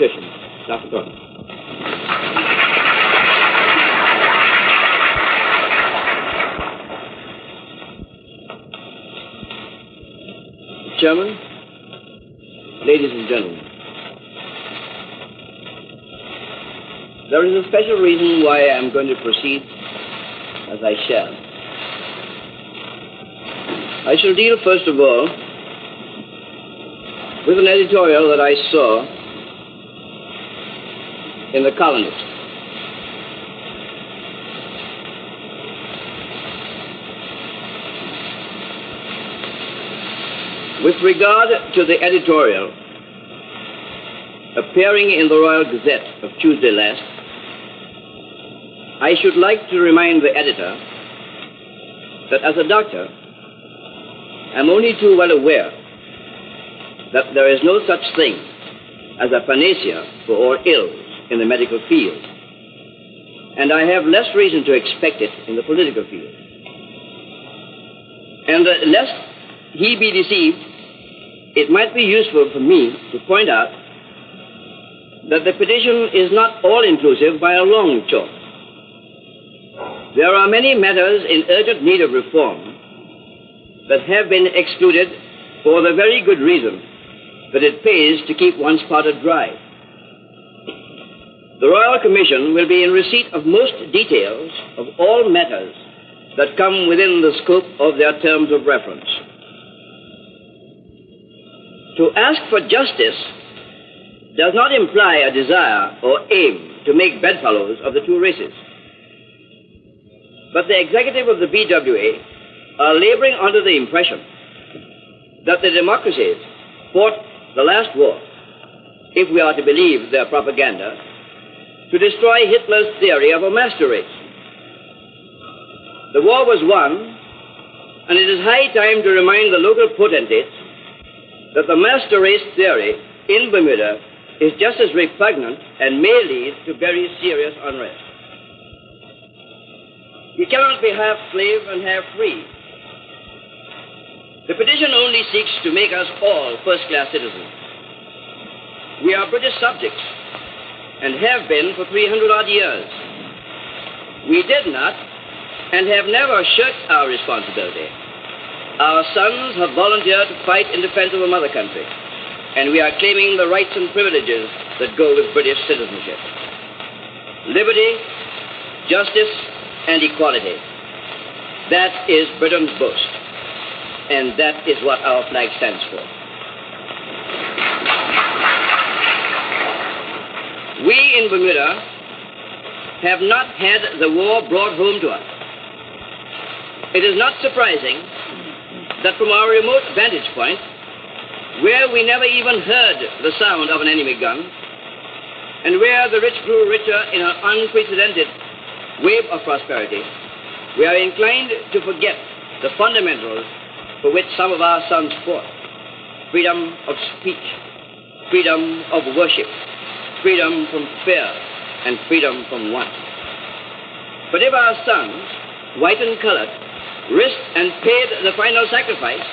Dr. Gordan. Chairman, ladies and gentlemen, there is a special reason why I am going to proceed as I shall. I shall deal, first of all, with an editorial that I saw in the Colonist. With regard to the editorial appearing in the Royal Gazette of Tuesday last, I should like to remind the editor that as a doctor, I'm only too well aware that there is no such thing as a panacea for all ills in the medical field, and I have less reason to expect it in the political field. And lest he be deceived, it might be useful for me to point out that the petition is not all-inclusive by a long chalk. There are many matters in urgent need of reform that have been excluded for the very good reason that it pays to keep one's powder dry. The Royal Commission will be in receipt of most details of all matters that come within the scope of their terms of reference. To ask for justice does not imply a desire or aim to make bedfellows of the two races. But the executive of the BWA are laboring under the impression that the democracies fought the last war, if we are to believe their propaganda, to destroy Hitler's theory of a master race. The war was won, and it is high time to remind the local potentates that the master race theory in Bermuda is just as repugnant and may lead to very serious unrest. We cannot be half slave and half free. The petition only seeks to make us all first-class citizens. We are British subjects and have been for 300-odd years. We did not and have never shirked our responsibility. Our sons have volunteered to fight in defense of the mother country, and we are claiming the rights and privileges that go with British citizenship. Liberty, justice, and equality. That is Britain's boast, and that is what our flag stands for. We in Bermuda have not had the war brought home to us. It is not surprising that from our remote vantage point, where we never even heard the sound of an enemy gun, and where the rich grew richer in an unprecedented wave of prosperity, we are inclined to forget the fundamentals for which some of our sons fought: freedom of speech, freedom of worship, freedom from fear, and freedom from want. But if our sons, white and colored, risked and paid the final sacrifice,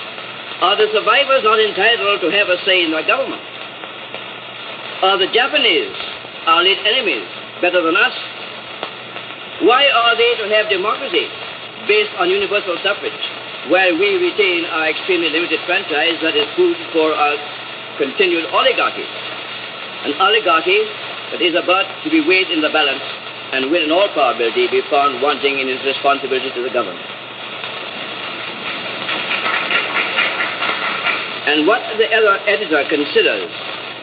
are the survivors not entitled to have a say in their government? Are the Japanese, our late enemies, better than us? Why are they to have democracy based on universal suffrage, while we retain our extremely limited franchise that is food for our continued oligarchy? An oligarchy that is about to be weighed in the balance and will in all probability be found wanting in its responsibility to the government. And what the editor considers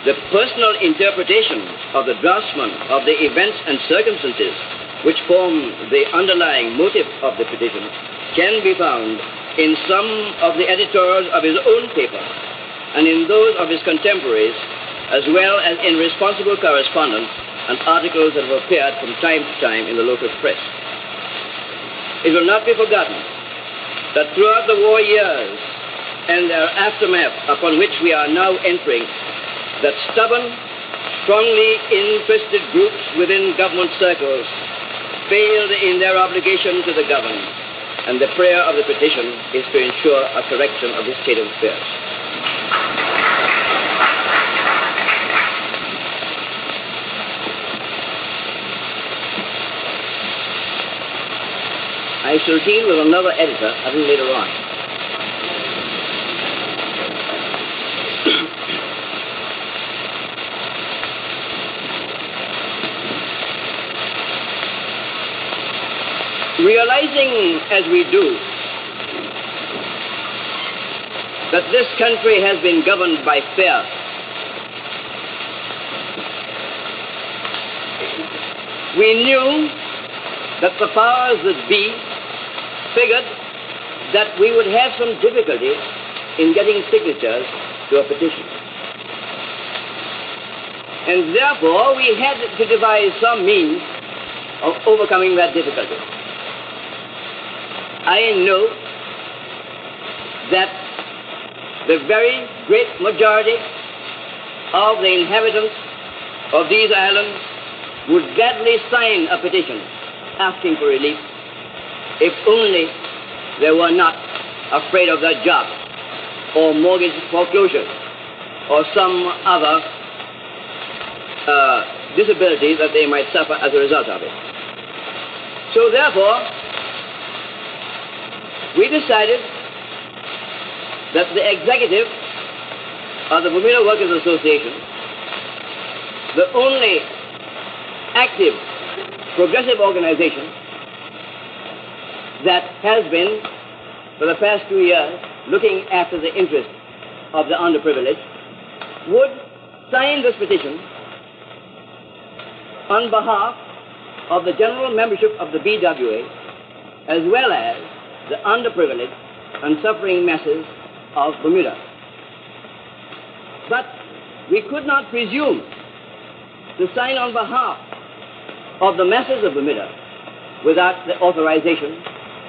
the personal interpretation of the draftsman of the events and circumstances which form the underlying motive of the petition can be found in some of the editorials of his own paper and in those of his contemporaries, as well as in responsible correspondence and articles that have appeared from time to time in the local press. It will not be forgotten that throughout the war years and their aftermath upon which we are now entering, that stubborn, strongly interested groups within government circles failed in their obligation to the governed, and the prayer of the petition is to ensure a correction of this state of affairs. I shall deal with another editor a little later on. Realizing, as we do, that this country has been governed by fear, we knew that the powers that be figured that we would have some difficulty in getting signatures to a petition. And therefore, we had to devise some means of overcoming that difficulty. I know that the very great majority of the inhabitants of these islands would gladly sign a petition asking for relief if only they were not afraid of their job or mortgage foreclosure or some other disability that they might suffer as a result of it. So therefore, we decided that the executive of the Bermuda Workers Association, the only active, progressive organization that has been, for the past 2 years, looking after the interests of the underprivileged, would sign this petition on behalf of the general membership of the BWA, as well as the underprivileged and suffering masses of Bermuda. But we could not presume to sign on behalf of the masses of Bermuda without the authorization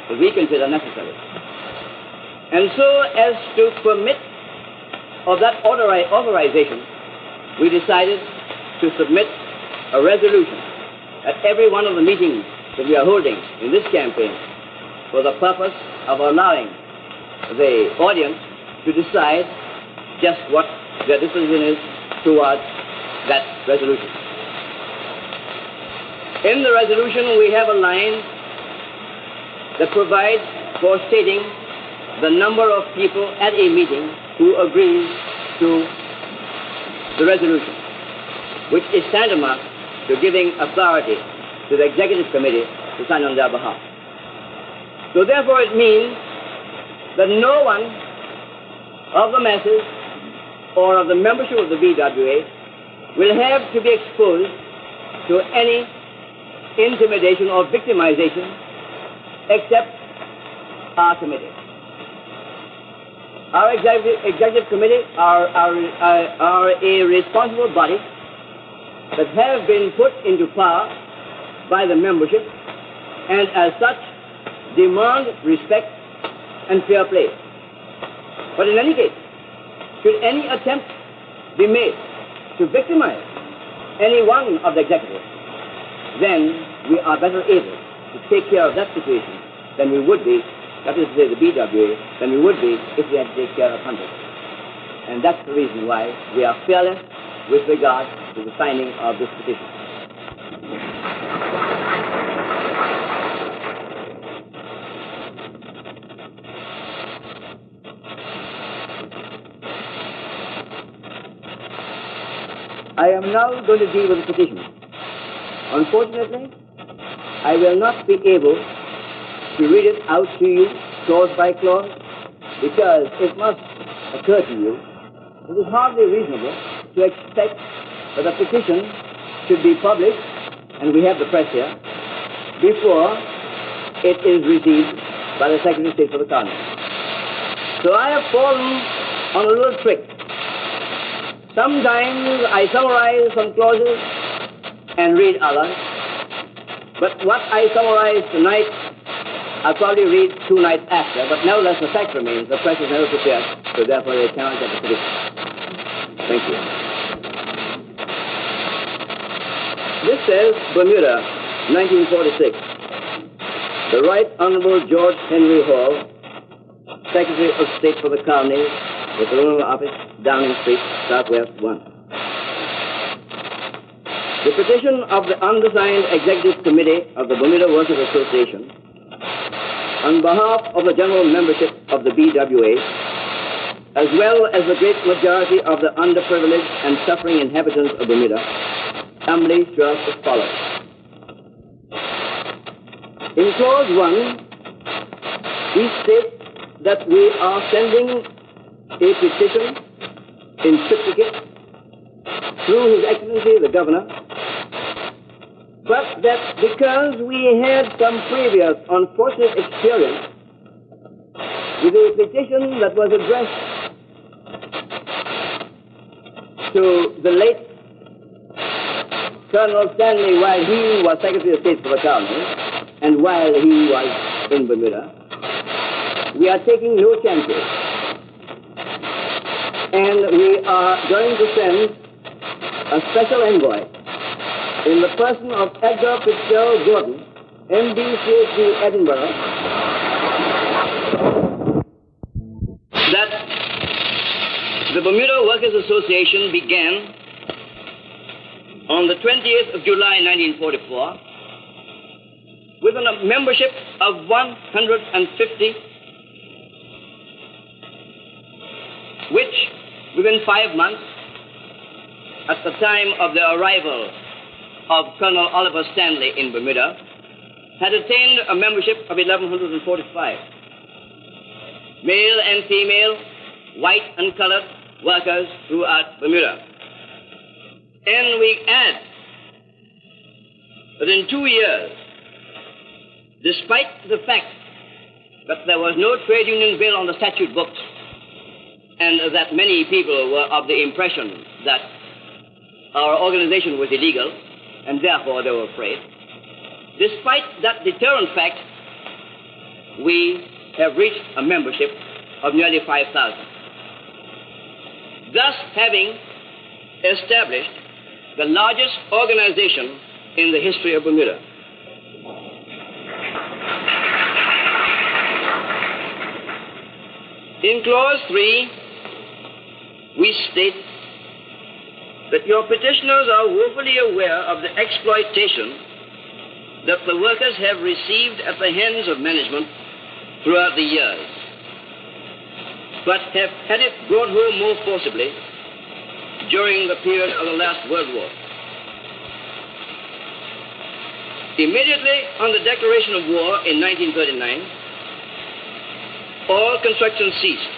that we consider necessary. And so, as to permit of that authorization, we decided to submit a resolution at every one of the meetings that we are holding in this campaign for the purpose of allowing the audience to decide just what their decision is towards that resolution. In the resolution, we have a line that provides for stating the number of people at a meeting who agrees to the resolution, which is tantamount to giving authority to the executive committee to sign on their behalf. So therefore it means that no one of the masses or of the membership of the BWA will have to be exposed to any intimidation or victimization except our committee. Our executive committee are a responsible body that have been put into power by the membership and as such demand respect and fair play. But in any case, should any attempt be made to victimize any one of the executives, then we are better able to take care of that situation than we would be, that is to say the BWA, than we would be if we had to take care of hundreds. And that's the reason why we are fearless with regard to the signing of this petition. I am now going to deal with the petition. Unfortunately, I will not be able to read it out to you clause by clause because it must occur to you it is hardly reasonable to expect that a petition should be published, and we have the press here, before it is received by the Secretary of State for the Colony. So I have fallen on a little trick. Sometimes I summarize some clauses and read others, but what I summarize tonight, I'll probably read 2 nights after, but nevertheless the fact remains the press is never prepared, so therefore they cannot get the petition. Thank you. This says, Bermuda, 1946. The Right Honorable George Henry Hall, Secretary of State for the Colonies, the Colonial Office, Downing Street, Southwest 1. The petition of the undersigned Executive Committee of the Bermuda Workers Association On behalf of the general membership of the BWA, as well as the great majority of the underprivileged and suffering inhabitants of Bermuda, humbly sure as follows. In clause 1, we state that we are sending a petition in triplicate through His Excellency the Governor, but that because we had some previous unfortunate experience with a petition that was addressed to the late Colonel Stanley while he was Secretary of State for the colony and while he was in Bermuda, we are taking no chances. And we are going to send a special envoy in the person of Edgar Fitzgerald Gordan, MD, PhD, Edinburgh, that the Bermuda Workers' Association began on the 20th of July, 1944, with a membership of 150, which within 5 months, at the time of the arrival of Colonel Oliver Stanley in Bermuda, had attained a membership of 1,145. Male and female, white and colored workers throughout Bermuda. And we add that in 2 years, despite the fact that there was no trade union bill on the statute books, and that many people were of the impression that our organization was illegal, and therefore they were afraid. Despite that deterrent fact, we have reached a membership of nearly 5,000. Thus having established the largest organization in the history of Bermuda. In clause 3, we state that your petitioners are woefully aware of the exploitation that the workers have received at the hands of management throughout the years, but have had it brought home more forcibly during the period of the last World War. Immediately on the declaration of war in 1939, all construction ceased,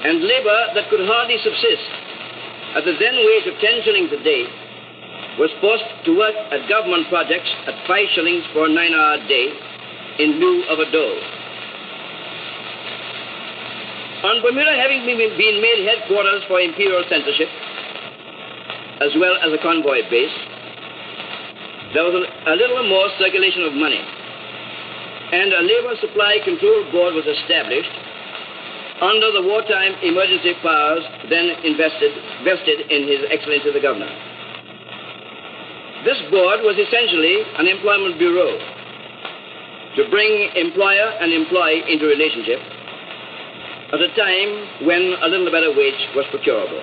and labor that could hardly subsist at the then wage of 10 shillings a day was forced to work at government projects at 5 shillings for a 9-hour day in lieu of a dole. On Bermuda having been made headquarters for imperial censorship, as well as a convoy base, there was a little more circulation of money, and a labor supply control board was established under the wartime emergency powers then vested in His Excellency the Governor. This board was essentially an employment bureau to bring employer and employee into relationship at a time when a little better wage was procurable.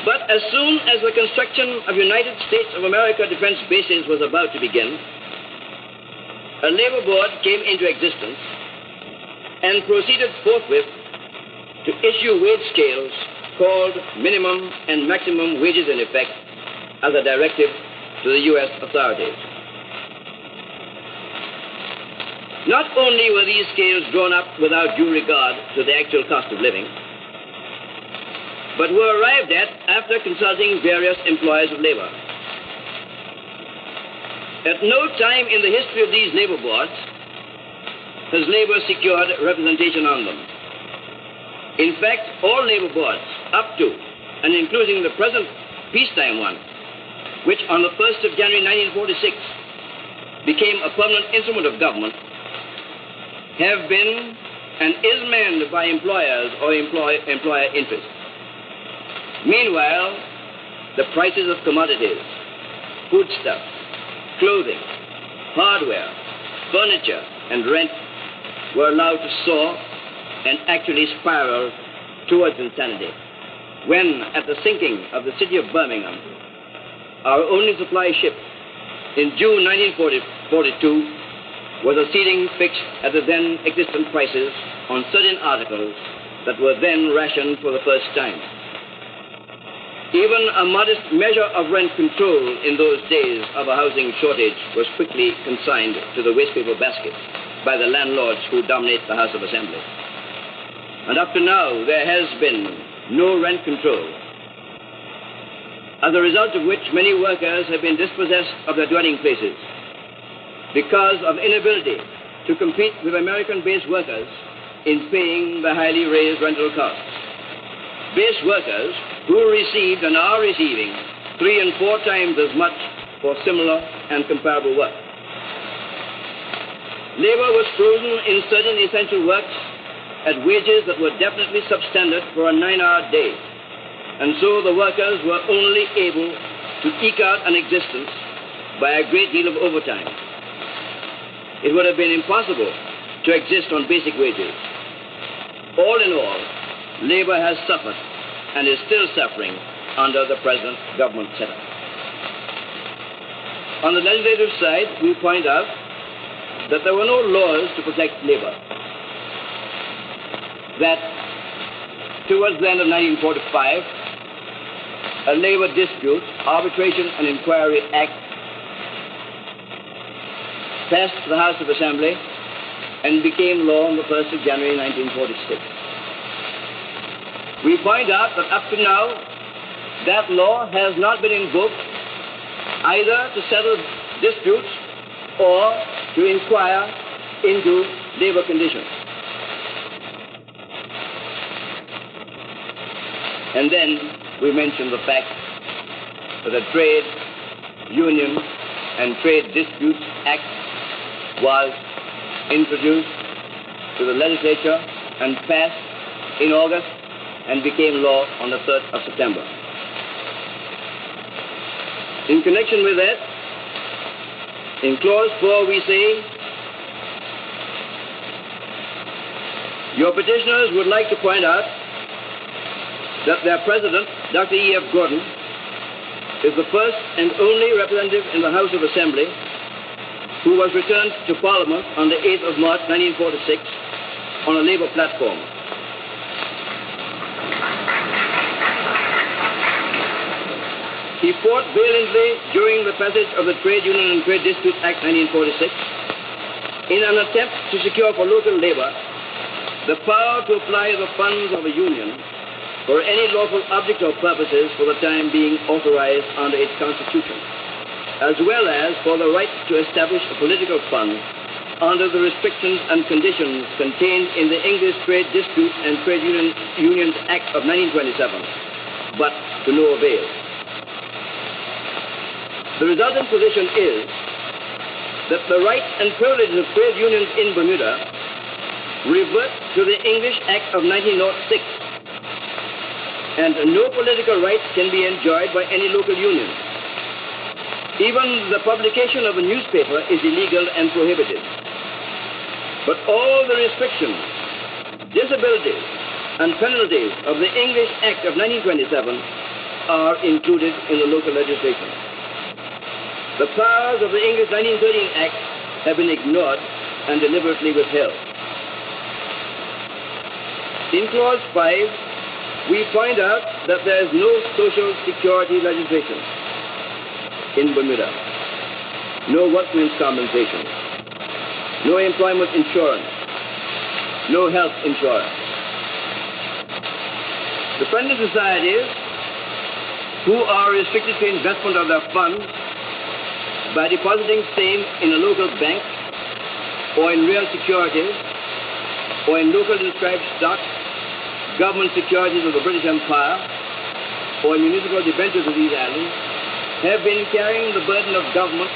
But as soon as the construction of United States of America defense bases was about to begin, a labor board came into existence and proceeded forthwith to issue wage scales called minimum and maximum wages in effect as a directive to the U.S. authorities. Not only were these scales drawn up without due regard to the actual cost of living, but were arrived at after consulting various employers of labor. At no time in the history of these labor boards has labor secured representation on them. In fact, all labor boards, up to and including the present peacetime one, which on the 1st of January 1946 became a permanent instrument of government, have been and is manned by employers or employer interests. Meanwhile, the prices of commodities, foodstuffs, clothing, hardware, furniture, and rent were allowed to soar and actually spiral towards insanity. When, at the sinking of the city of Birmingham, our only supply ship, in June 1942 was a ceiling fixed at the then existent prices on certain articles that were then rationed for the first time. Even a modest measure of rent control in those days of a housing shortage was quickly consigned to the wastepaper basket by the landlords who dominate the House of Assembly. And up to now, there has been no rent control, as a result of which many workers have been dispossessed of their dwelling places because of inability to compete with American-based workers in paying the highly raised rental costs. Base workers who received and are receiving 3 and 4 times as much for similar and comparable work. Labor was frozen in certain essential works at wages that were definitely substandard for a 9-hour day, and so the workers were only able to eke out an existence by a great deal of overtime. It would have been impossible to exist on basic wages. All in all, labor has suffered and is still suffering under the present government setup. On the legislative side, we point out that there were no laws to protect labor. That towards the end of 1945, a Labor Dispute, Arbitration and Inquiry Act passed the House of Assembly and became law on the 1st of January 1946. We point out that up to now, that law has not been invoked either to settle disputes or to inquire into labor conditions. And then we mention the fact that the Trade Union and Trade Disputes Act was introduced to the legislature and passed in August and became law on the 3rd of September. In connection with that, in Clause 4 we say, your petitioners would like to point out that their president, Dr. E.F. Gordan, is the first and only representative in the House of Assembly who was returned to Parliament on the 8th of March 1946 on a labor platform. He fought valiantly during the passage of the Trade Union and Trade Disputes Act 1946 in an attempt to secure for local labor the power to apply the funds of a union for any lawful object or purposes for the time being authorized under its constitution, as well as for the right to establish a political fund under the restrictions and conditions contained in the English Trade Dispute and Trade Unions Act of 1927, but to no avail. The resultant position is that the rights and privileges of trade unions in Bermuda revert to the English Act of 1906, and no political rights can be enjoyed by any local union. Even the publication of a newspaper is illegal and prohibited. But all the restrictions, disabilities, and penalties of the English Act of 1927 are included in the local legislation. The powers of the English 1913 Act have been ignored and deliberately withheld. In Clause 5, we point out that there is no social security legislation in Bermuda, no workmen's compensation, no employment insurance, no health insurance. The friendly societies who are restricted to investment of their funds by depositing same in a local bank or in real securities or in local inscribed stock, government securities of the British Empire, or municipal debentures of these islands, have been carrying the burden of government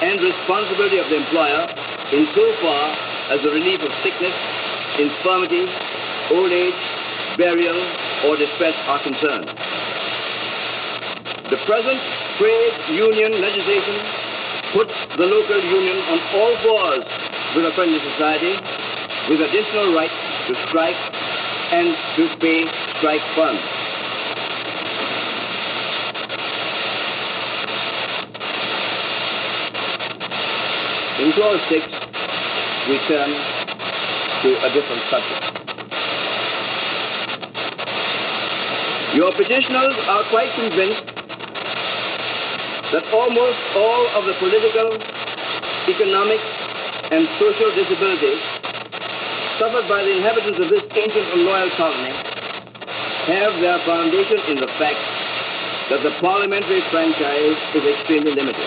and responsibility of the employer in so far as the relief of sickness, infirmity, old age, burial, or distress are concerned. The present trade union legislation puts the local union on all fours with a friendly society, with additional right to strike and to pay strike funds. In clause 6, we turn to a different subject. Your petitioners are quite convinced that almost all of the political, economic, and social disabilities suffered by the inhabitants of this ancient and loyal colony have their foundation in the fact that the parliamentary franchise is extremely limited.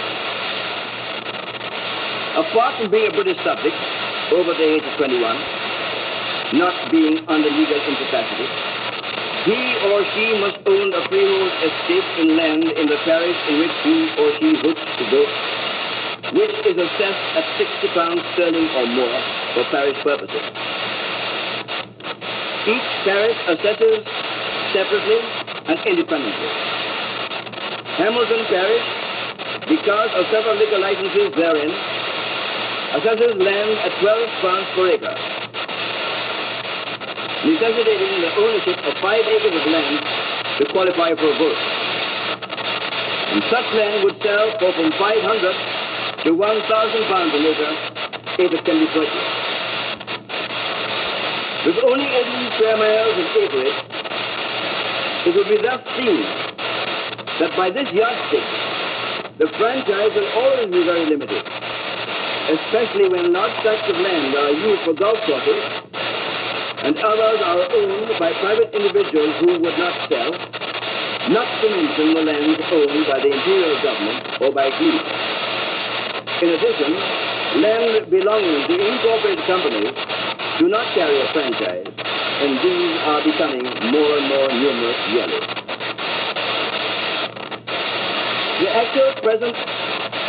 Apart from being a British subject over the age of 21, not being under legal incapacity, he or she must own a freehold estate in land in the parish in which he or she hopes to vote, which is assessed at £60 sterling or more for parish purposes. Each parish assesses separately and independently. Hamilton Parish, because of several liquor licenses therein, assesses land at £12 per acre, necessitating the ownership of 5 acres of land to qualify for a vote. And such land would sell for from £500 to £1,000 an acre if it can be purchased. With only 18 square miles of acreage, it would be thus seen that by this yardstick, the franchise will always be very limited, especially when large tracts of land are used for golf courses and others are owned by private individuals who would not sell, not to mention the lands owned by the imperial government or by glebe. In addition, land belonging to incorporated companies do not carry a franchise, and these are becoming more and more numerous yearly. The actual present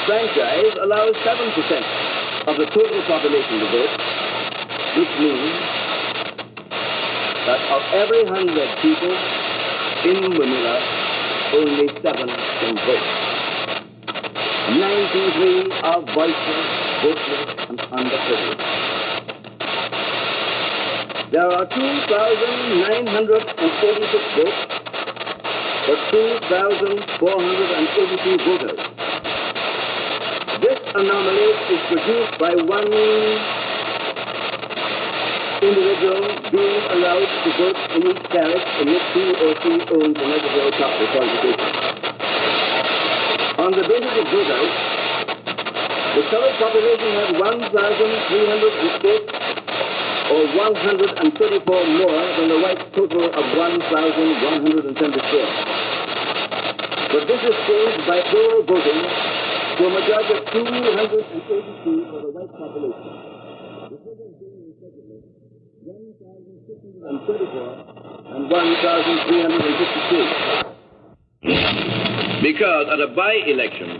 franchise allows 7% of the total population to vote, which means that of every 100 people in Manila, only 7 can vote. 93 are voiceless, voteless, and underprivileged. There are 2,986 votes for 2,483 voters. This anomaly is produced by one individual being allowed to vote in each parish in which he or she owns the necessary property qualifications. On the basis of voters, the colored population has 1,308 or 134 more than the white total of 1,174. But this is changed by plural voting to a majority of 282 for the white population. The figures being respectively 1,634 and 1,352. Because at a by-election,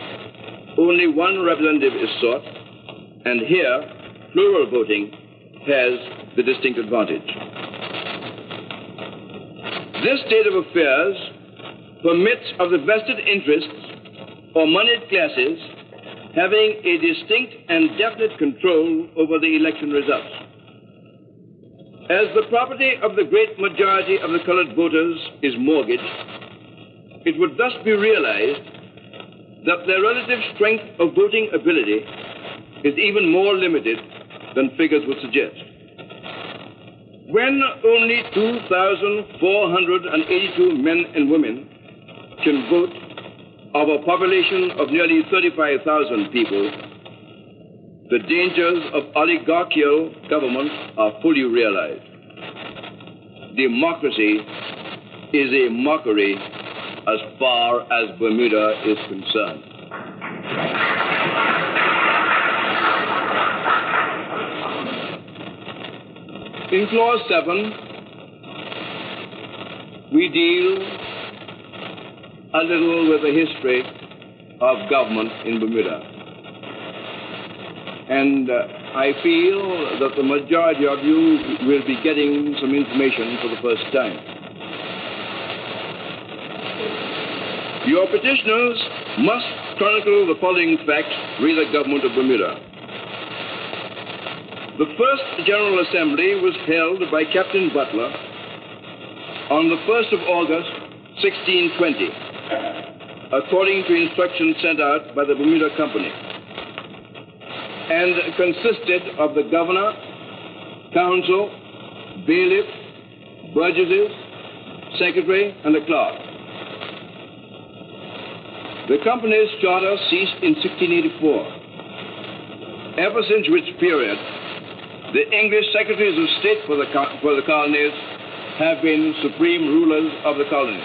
only one representative is sought, and here, plural voting has the distinct advantage. This state of affairs permits of the vested interests or moneyed classes having a distinct and definite control over the election results. As the property of the great majority of the colored voters is mortgaged, it would thus be realized that their relative strength of voting ability is even more limited than figures would suggest. When only 2,482 men and women can vote of a population of nearly 35,000 people, the dangers of oligarchical government are fully realized. Democracy is a mockery as far as Bermuda is concerned. In Clause 7, we deal a little with the history of government in Bermuda. And I feel that the majority of you will be getting some information for the first time. Your petitioners must chronicle the following facts re the government of Bermuda. The first General Assembly was held by Captain Butler on the 1st of August, 1620, according to instructions sent out by the Bermuda Company. and consisted of the governor, council, bailiff, burgesses, secretary, and a clerk. The company's charter ceased in 1684, ever since which period the English secretaries of state for the colonies have been supreme rulers of the colony.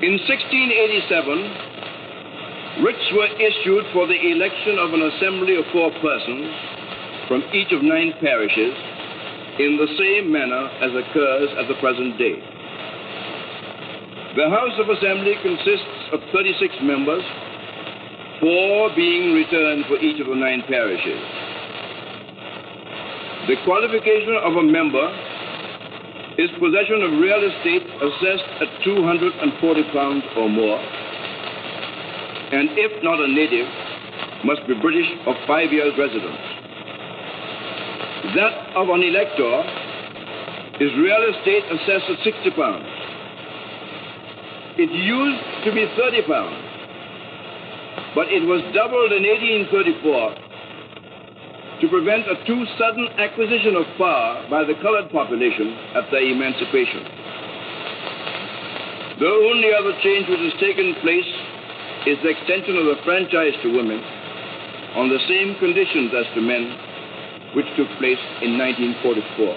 In 1687, writs were issued for the election of an assembly of 4 persons from each of 9 parishes in the same manner as occurs at the present day. The House of Assembly consists of 36 members, 4 being returned for each of the 9 parishes. The qualification of a member is possession of real estate assessed at £240 or more, and if not a native, must be British of 5 years' residence. That of an elector is real estate assessed at £60. It used to be £30, but it was doubled in 1834 to prevent a too sudden acquisition of power by the colored population at their emancipation. The only other change which has taken place is the extension of the franchise to women on the same conditions as to men, which took place in 1944.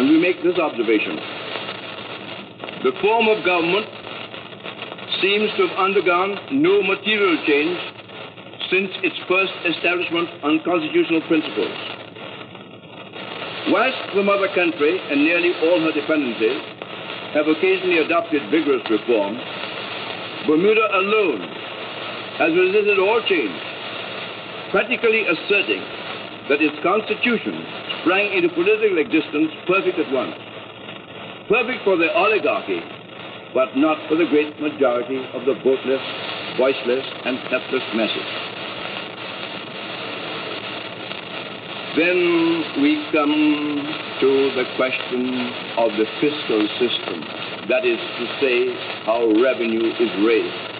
And we make this observation. The form of government seems to have undergone no material change since its first establishment on constitutional principles. Whilst the mother country and nearly all her dependencies have occasionally adopted vigorous reform, Bermuda alone has resisted all change, practically asserting that its constitution sprang into political existence perfect at once. Perfect for the oligarchy, but not for the great majority of the voteless, voiceless, and helpless masses. Then we come to the question of the fiscal system, that is to say, how revenue is raised.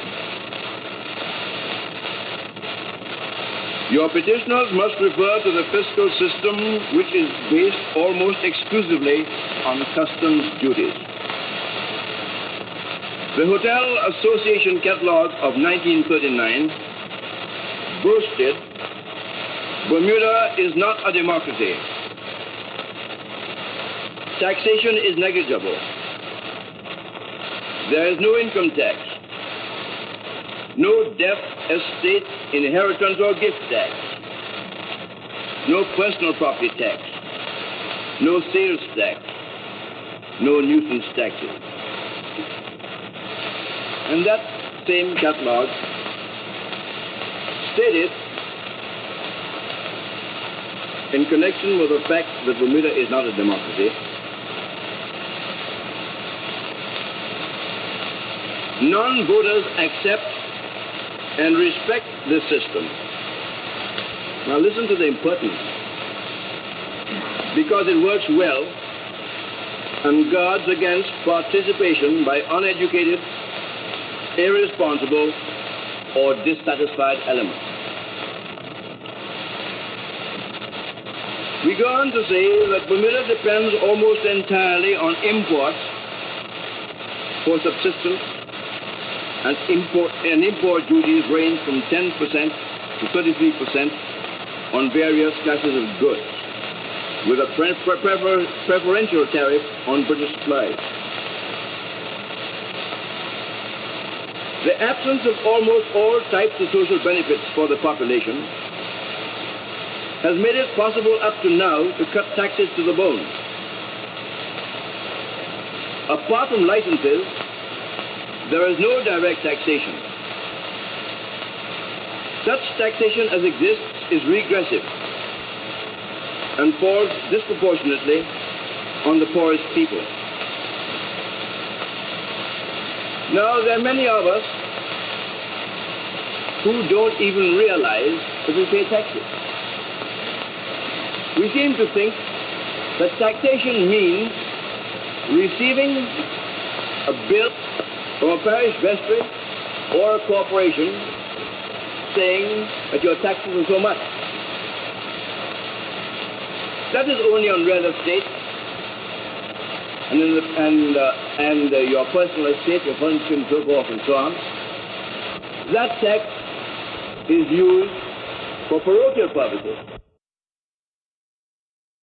Your petitioners must refer to the fiscal system, which is based almost exclusively on customs duties. The Hotel Association Catalogue of 1939 boasted, Bermuda is not a democracy. Taxation is negligible. There is no income tax, no death, estate, inheritance, or gift tax, no personal property tax, no sales tax, no nuisance taxes. And that same catalogue stated, in connection with the fact that Bermuda is not a democracy, non-voters accept and respect this system. Now listen to the importance. Because it works well and guards against participation by uneducated, irresponsible, or dissatisfied elements. We go on to say that Bermuda depends almost entirely on imports for subsistence, and import duties range from 10% to 33% on various classes of goods, with a preferential tariff on British supplies. The absence of almost all types of social benefits for the population has made it possible up to now to cut taxes to the bone. Apart from licenses, there is no direct taxation. Such taxation as exists is regressive and falls disproportionately on the poorest people. Now, there are many of us who don't even realize that we pay taxes. We seem to think that taxation means receiving a bill from a parish vestry or a corporation saying that your taxes are so much. That is only on real estate and your personal estate, your furniture and so forth and so on. That tax is used for parochial purposes.